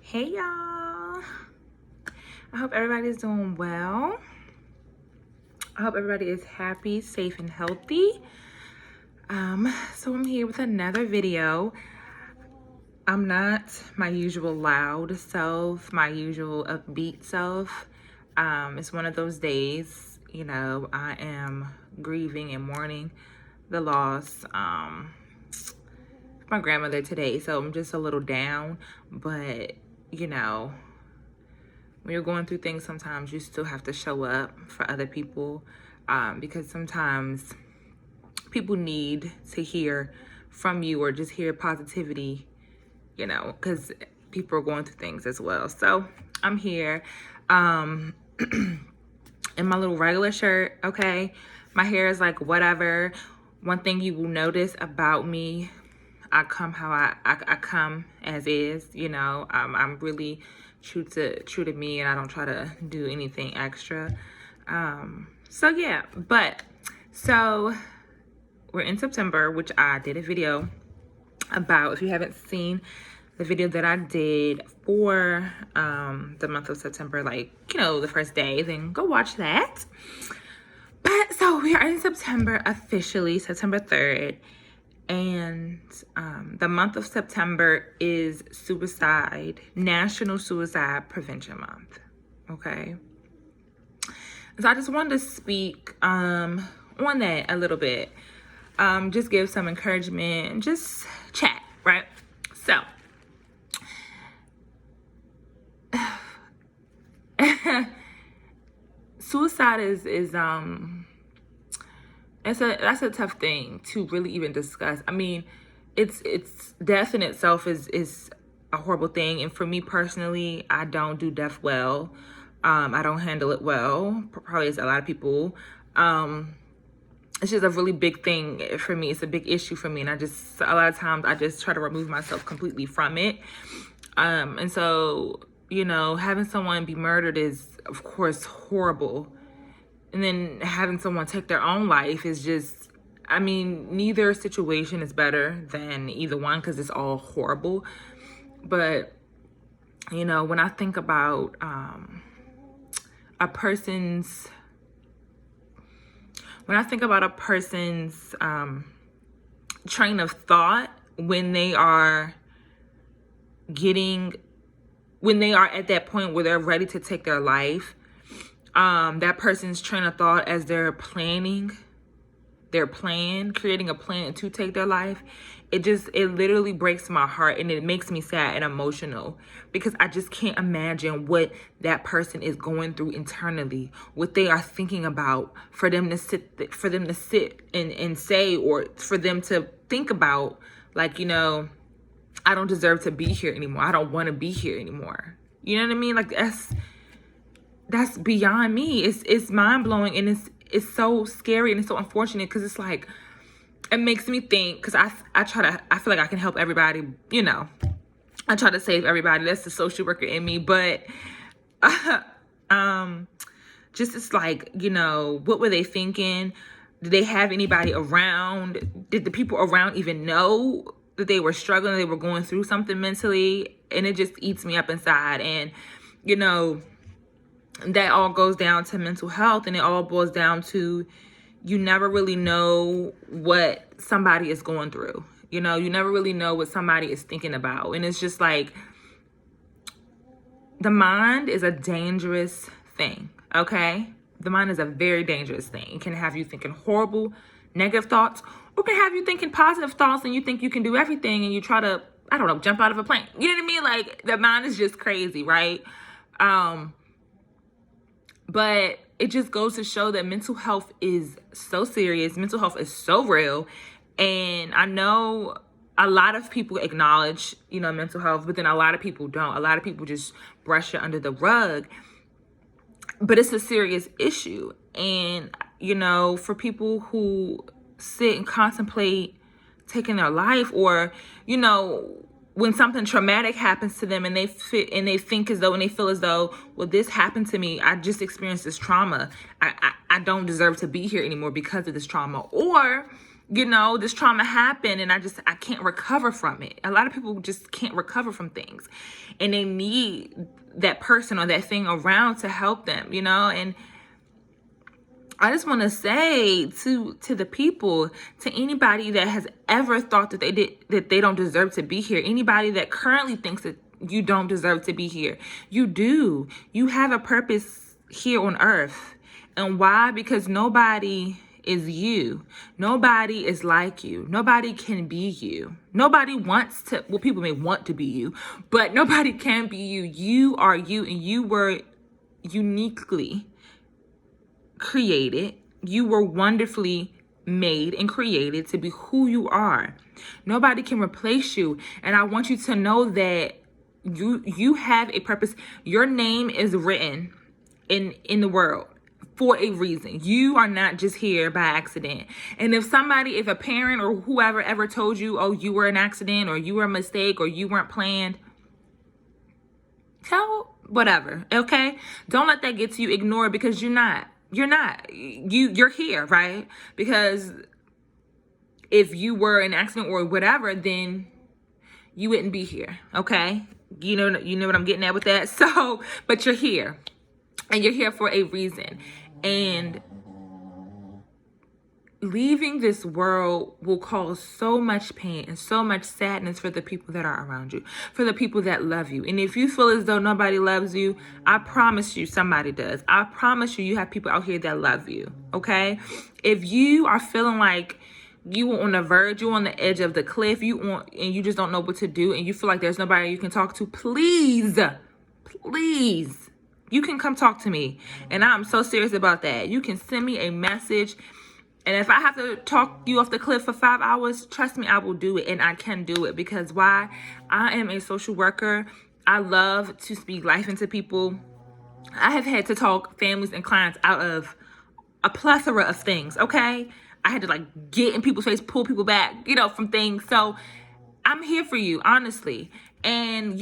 Hey y'all, I hope everybody's doing well. I hope everybody is happy, safe, and healthy. So I'm here with another video. I'm not my usual loud self, my usual upbeat self. It's one of those days, I am grieving and mourning the loss of my grandmother today, so I'm just a little down, but when you're going through things, sometimes you still have to show up for other people, because sometimes people need to hear from you or just hear positivity, because people are going through things as well. So I'm here in my little regular shirt, okay? My hair is like whatever. One thing you will notice about me, I come how I come as is, I'm really true to me, and I don't try to do anything extra. So we're in September, which I did a video about. If you haven't seen the video that I did for the month of September, the first day, then go watch that. But so we are in September officially, September 3rd. And the month of September is National Suicide Prevention Month, okay? So I just wanted to speak on that a little bit, just give some encouragement and just chat, right? So, suicide is that's a tough thing to really even discuss. I mean, it's death in itself is a horrible thing, and for me personally, I don't do death well. I don't handle it well, probably as a lot of people. It's just a really big thing for me. It's a big issue for me, and a lot of times I just try to remove myself completely from it. And so, having someone be murdered is, of course, horrible. And then having someone take their own life is just, neither situation is better than either one, because it's all horrible. But, when I think about a person's train of thought when they are at that point where they're ready to take their life, that person's train of thought as they're creating a plan to take their life, it literally breaks my heart, and it makes me sad and emotional, because I just can't imagine what that person is going through internally, what they are thinking about, for them to sit and say, or for them to think about, I don't deserve to be here anymore. I don't want to be here anymore. You know what I mean? That's beyond me. It's mind-blowing, and it's so scary, and it's so unfortunate, because it's like, it makes me think, because I feel like I can help everybody, I try to save everybody. That's the social worker in me. But just, it's like, what were they thinking? Did they have anybody around? Did the people around even know that they were struggling, they were going through something mentally? And it just eats me up inside. And that all goes down to mental health, and it all boils down to, you never really know what somebody is going through. You never really know what somebody is thinking about. And it's just like, the mind is a dangerous thing, okay? The mind is a very dangerous thing. It can have you thinking horrible, negative thoughts, or it can have you thinking positive thoughts, and you think you can do everything, and you try to, jump out of a plane. You know what I mean? Like, the mind is just crazy, right? But it just goes to show that mental health is so serious. Mental health is so real. And I know a lot of people acknowledge, mental health, but then a lot of people don't. A lot of people just brush it under the rug. But it's a serious issue. And, for people who sit and contemplate taking their life, or, when something traumatic happens to them, and they think as though, and they feel as though, well, this happened to me. I just experienced this trauma. I don't deserve to be here anymore because of this trauma. Or this trauma happened and I can't recover from it. A lot of people just can't recover from things, and they need that person or that thing around to help them, and I just want to say to the people, to anybody that has ever thought that they don't deserve to be here, anybody that currently thinks that you don't deserve to be here, you do. You have a purpose here on earth. And why? Because nobody is you. Nobody is like you. Nobody can be you. Nobody wants to, well, people may want to be you, but nobody can be you. You are you, and you were uniquely created. You were wonderfully made and created to be who you are. Nobody can replace you. And I want you to know that you have a purpose. Your name is written in the world for a reason. You are not just here by accident. And if a parent or whoever ever told you, oh, you were an accident, or you were a mistake, or you weren't planned, whatever, okay? Don't let that get to you. Ignore it, because you're not. You're here, right? Because if you were an accident or whatever, then you wouldn't be here, okay? You know what I'm getting at with that? So, but you're here, and you're here for a reason. And leaving this world will cause so much pain and so much sadness for the people that are around you, for the people that love you. And if you feel as though nobody loves you, I promise you somebody does. I promise you have people out here that love you, okay? If you are feeling like you are on the verge, you're on the edge of the cliff, and you just don't know what to do, and you feel like there's nobody you can talk to, please, you can come talk to me. And I'm so serious about that. You can send me a message. And if I have to talk you off the cliff for 5 hours, trust me, I will do it. And I can do it. Because why? I am a social worker. I love to speak life into people. I have had to talk families and clients out of a plethora of things, okay? I had to get in people's face, pull people back, from things. So I'm here for you, honestly. And,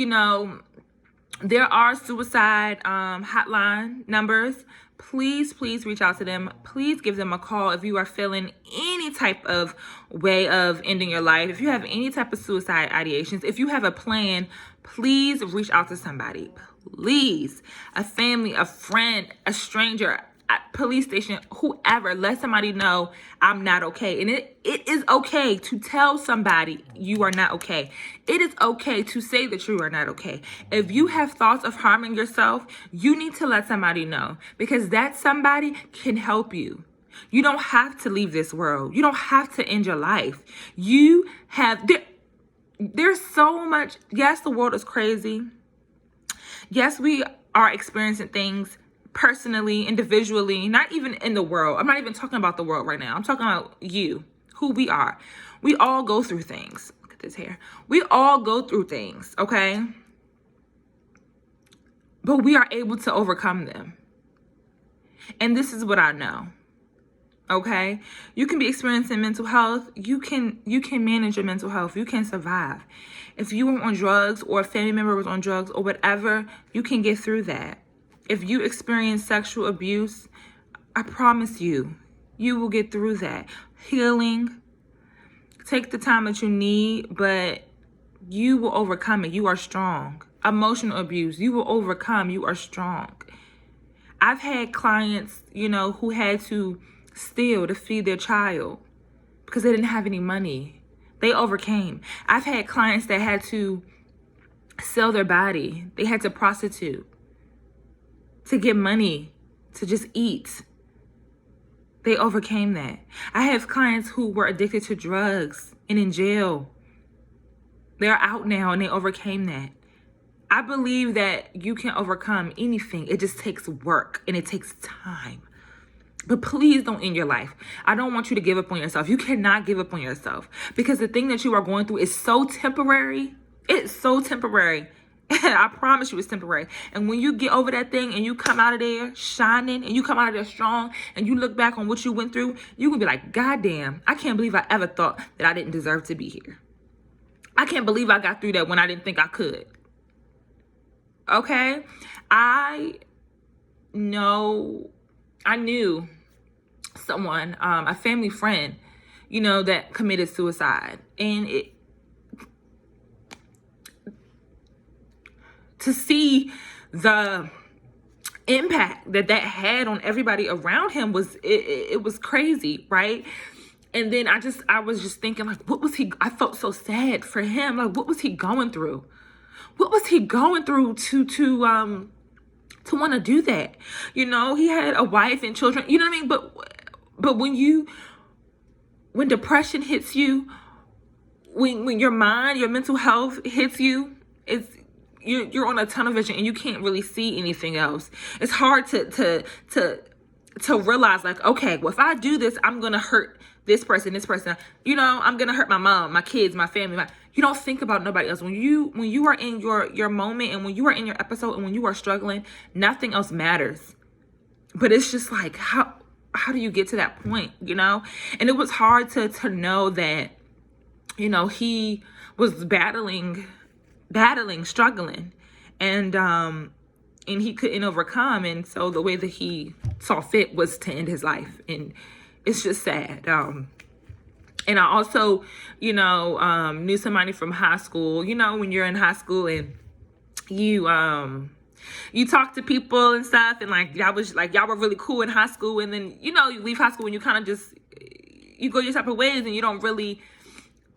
there are suicide hotline numbers. Please reach out to them. Please give them a call if you are feeling any type of way of ending your life. If you have any type of suicide ideations, if you have a plan, please reach out to somebody. Please. A family, a friend, a stranger, a police station, whoever. Let somebody know I'm not okay. And it is okay to tell somebody you are not okay. It is okay to say that you are not okay. If you have thoughts of harming yourself, you need to let somebody know, because that somebody can help you. You don't have to leave this world. You don't have to end your life. You have, there's so much. Yes, the world is crazy. Yes, we are experiencing things personally, individually, not even in the world. I'm not even talking about the world right now. I'm talking about you, who we are. We all go through things. Look at this hair. We all go through things, okay? But we are able to overcome them. And this is what I know, okay? You can be experiencing mental health. You can manage your mental health. You can survive. If you were on drugs, or a family member was on drugs, or whatever, you can get through that. If you experience sexual abuse, I promise you will get through that. Healing, take the time that you need, but you will overcome it. You are strong. Emotional abuse, you will overcome. You are strong. I've had clients, who had to steal to feed their child because they didn't have any money. They overcame. I've had clients that had to sell their body. They had to prostitute to get money to just eat. They overcame that. I have clients who were addicted to drugs and in jail. They're out now and they overcame that. I believe that you can overcome anything. It just takes work and it takes time. But please don't end your life. I don't want you to give up on yourself. You cannot give up on yourself, because the thing that you are going through is so temporary. It's so temporary. I promise you it's temporary. And when you get over that thing and you come out of there shining and you come out of there strong and you look back on what you went through, you can be like, God damn, I can't believe I ever thought that I didn't deserve to be here. I can't believe I got through that when I didn't think I could. Okay? I knew someone, a family friend, that committed suicide. And to see the impact that had on everybody around him was, it was crazy, right? And then I was just thinking, like, what was I felt so sad for him. Like, what was he going through? What was he going through to want to do that? He had a wife and children, you know what I mean? But when depression hits you, when your mind, your mental health hits you, you're on a tunnel vision and you can't really see anything else. It's hard to realize, like, okay, well, if I do this, I'm gonna hurt this person, I'm gonna hurt my mom, my kids, my family. You don't think about nobody else. When you are in your moment, and when you are in your episode, and when you are struggling, nothing else matters. But it's just like, how do you get to that point, And it was hard to know that, he was battling, struggling, and he couldn't overcome. And so the way that he saw fit was to end his life. And it's just sad. And I also, knew somebody from high school. When you're in high school and you talk to people and stuff, and y'all were really cool in high school, and then you leave high school and you kind of just, you go your separate ways, and you don't really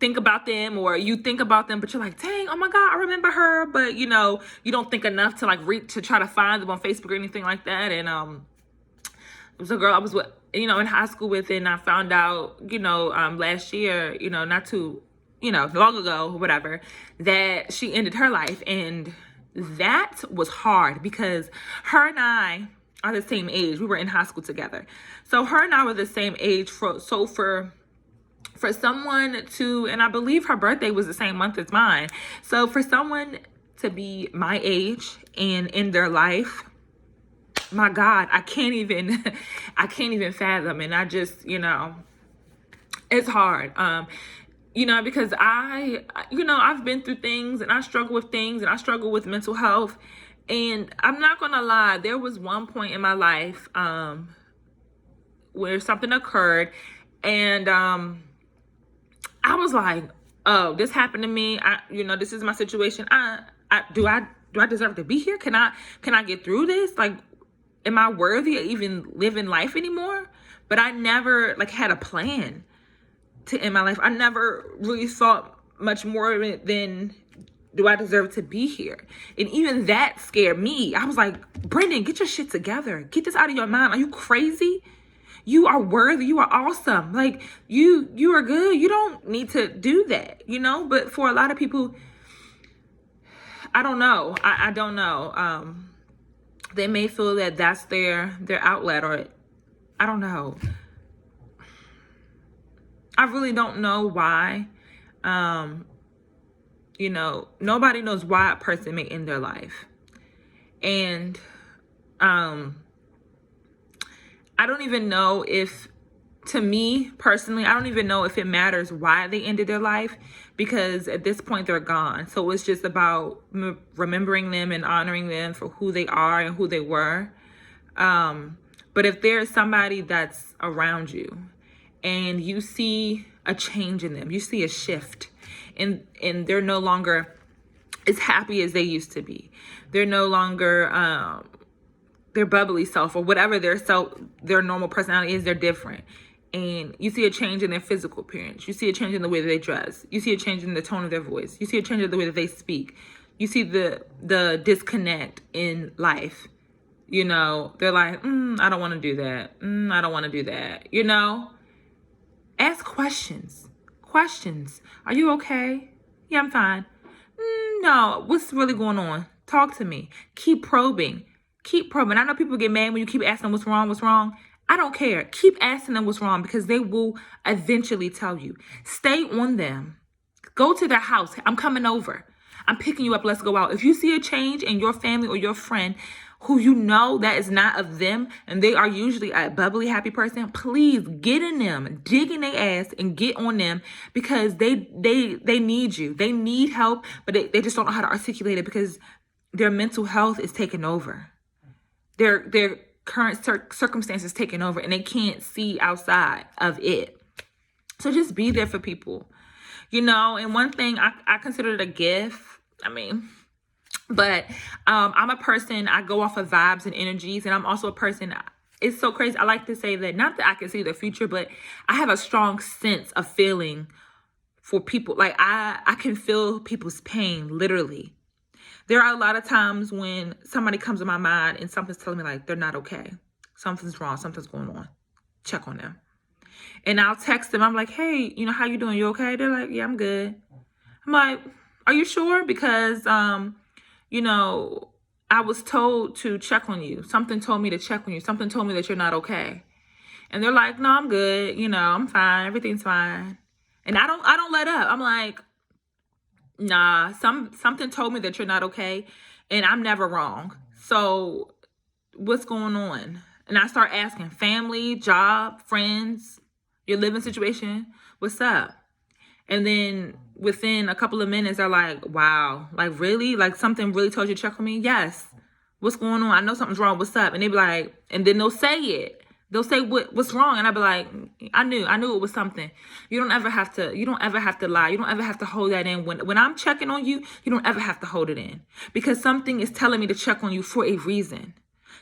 think about them, or you think about them, but you're like, dang, oh my God, I remember her. But you don't think enough to to try to find them on Facebook or anything like that. And it was a girl I was with, in high school with, and I found out, last year, not too, long ago, whatever, that she ended her life. And that was hard because her and I are the same age. We were in high school together. So her and I were the same age. For someone to, and I believe her birthday was the same month as mine. So for someone to be my age and in their life, my God, I can't even fathom. And I just, it's hard. Because I've been through things, and I struggle with things, and I struggle with mental health. And I'm not going to lie, there was one point in my life, where something occurred, and, I was like, oh, this happened to me. This is my situation. Do I deserve to be here? Can I get through this? Like, am I worthy of even living life anymore? But I never had a plan to end my life. I never really thought much more of it than, do I deserve to be here? And even that scared me. I was like, Brendan, get your shit together. Get this out of your mind. Are you crazy? You are worthy. You are awesome. Like, you are good. You don't need to do that, But for a lot of people, I don't know. I don't know. They may feel that that's their outlet, or I don't know. I really don't know why. Nobody knows why a person may end their life. And I don't even know if, to me personally, I don't even know if it matters why they ended their life, because at this point they're gone. So it's just about remembering them and honoring them for who they are and who they were. But if there's somebody that's around you and you see a change in them, you see a shift, and they're no longer as happy as they used to be. They're no longer their bubbly self, or whatever their normal personality is, they're different. And you see a change in their physical appearance. You see a change in the way that they dress. You see a change in the tone of their voice. You see a change in the way that they speak. You see the disconnect in life. They're like, I don't want to do that. I don't want to do that. Ask questions. Are you okay? Yeah, I'm fine. No, what's really going on? Talk to me. Keep probing. I know people get mad when you keep asking them what's wrong. I don't care. Keep asking them what's wrong, because they will eventually tell you. Stay on them. Go to their house. I'm coming over. I'm picking you up. Let's go out. If you see a change in your family or your friend who that is not of them, and they are usually a bubbly, happy person, please get in them, dig in their ass, and get on them, because they need you. They need help, but they just don't know how to articulate it, because their mental health is taking over. Their current circumstances taking over, and they can't see outside of it. So just be there for people, you know. And one thing I consider it a gift. I mean, but I'm a person, I go off of vibes and energies. And I'm also a person, it's so crazy. I like to say that, not that I can see the future, but I have a strong sense of feeling for people. Like I can feel people's pain, literally. There are a lot of times when somebody comes to my mind and something's telling me like they're not okay. Something's wrong, something's going on. Check on them. And I'll text them. I'm like, hey, you know, how you doing? You okay? They're like, yeah, I'm good. I'm like, are you sure? Because, you know, I was told to check on you. Something told me to check on you. Something told me that you're not okay. And they're like, no, I'm good. You know, I'm fine. Everything's fine. And I don't let up. I'm like, nah, something told me that you're not okay. And I'm never wrong. So what's going on? And I start asking family, job, friends, your living situation, what's up? And then within a couple of minutes, they're like, wow, like really? Like something really told you to check on me? Yes. What's going on? I know something's wrong. What's up? And they be like, and then they'll say it. They'll say what's wrong. And I'll be like, I knew it was something. You don't ever have to lie. You don't ever have to hold that in. When I'm checking on you, you don't ever have to hold it in. Because something is telling me to check on you for a reason.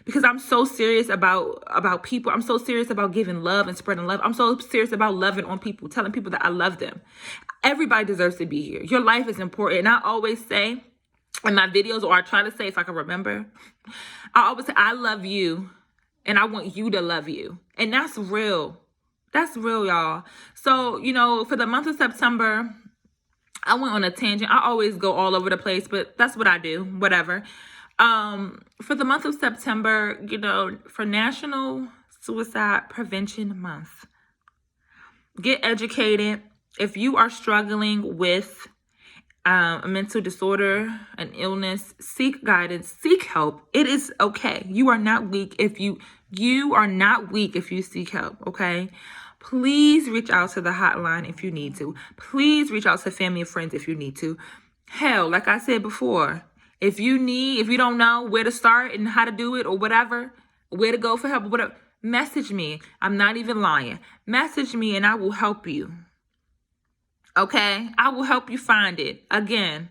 Because I'm so serious about people. I'm so serious about giving love and spreading love. I'm so serious about loving on people, telling people that I love them. Everybody deserves to be here. Your life is important. And I always say in my videos, or I try to say if I can remember, I always say, I love you and I want you to love you. And that's real. That's real, y'all. So, you know, for the month of September, I went on a tangent. I always go all over the place, but that's what I do, whatever. For the month of September, you know, for National Suicide Prevention Month, get educated. If you are struggling with a mental disorder, an illness, seek guidance, seek help. It is okay. You are not weak if you seek help, okay? Please reach out to the hotline if you need to. Please reach out to family and friends if you need to. Hell, like I said before, if you don't know where to start and how to do it or whatever, where to go for help or whatever, message me. I'm not even lying. Message me and I will help you. Okay? I will help you find it. Again,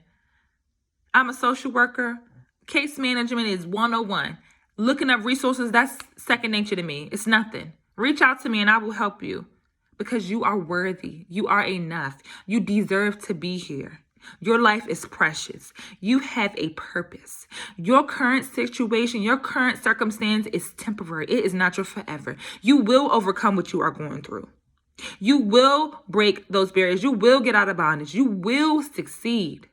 I'm a social worker. Case management is 101. Looking up resources, that's second nature to me. It's nothing. Reach out to me and I will help you because you are worthy. You are enough. You deserve to be here. Your life is precious. You have a purpose. Your current situation, your current circumstance is temporary. It is not your forever. You will overcome what you are going through. You will break those barriers. You will get out of bondage. You will succeed.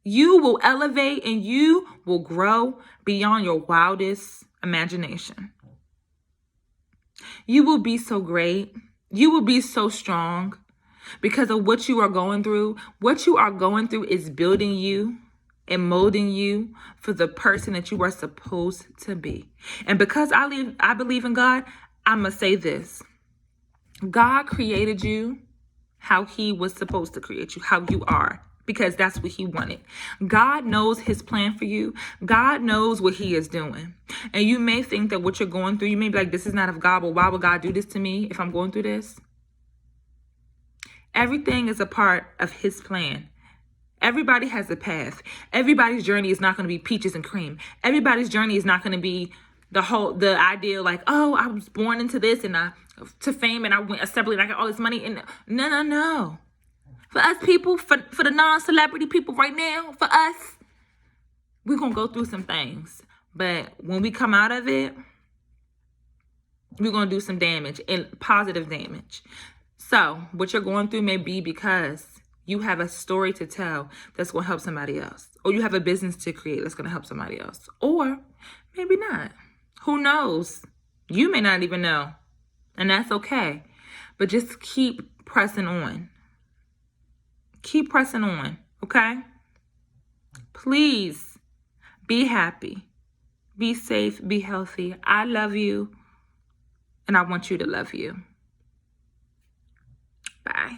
You will elevate and you will grow beyond your wildest imagination. You will be so great. You will be so strong. Because of what you are going through. What you are going through is building you and molding you for the person that you are supposed to be. And because I believe in God, I'm going to say this. God created you how he was supposed to create you, how you are, because that's what he wanted. God knows his plan for you. God knows what he is doing. And you may think that what you're going through, you may be like, this is not of God, but why would God do this to me if I'm going through this? Everything is a part of his plan. Everybody has a path. Everybody's journey is not going to be peaches and cream. Everybody's journey is not going to be the idea like, oh, I was born into this and to fame and I went assembly and I got all this money. And no. For us people, for the non-celebrity people right now, for us, we're going to go through some things. But when we come out of it, we're going to do some damage and positive damage. So what you're going through may be because you have a story to tell that's going to help somebody else. Or you have a business to create that's going to help somebody else. Or maybe not. Who knows? You may not even know. And that's okay. But just keep pressing on. Keep pressing on. Okay? Please be happy. Be safe. Be healthy. I love you. And I want you to love you. Bye.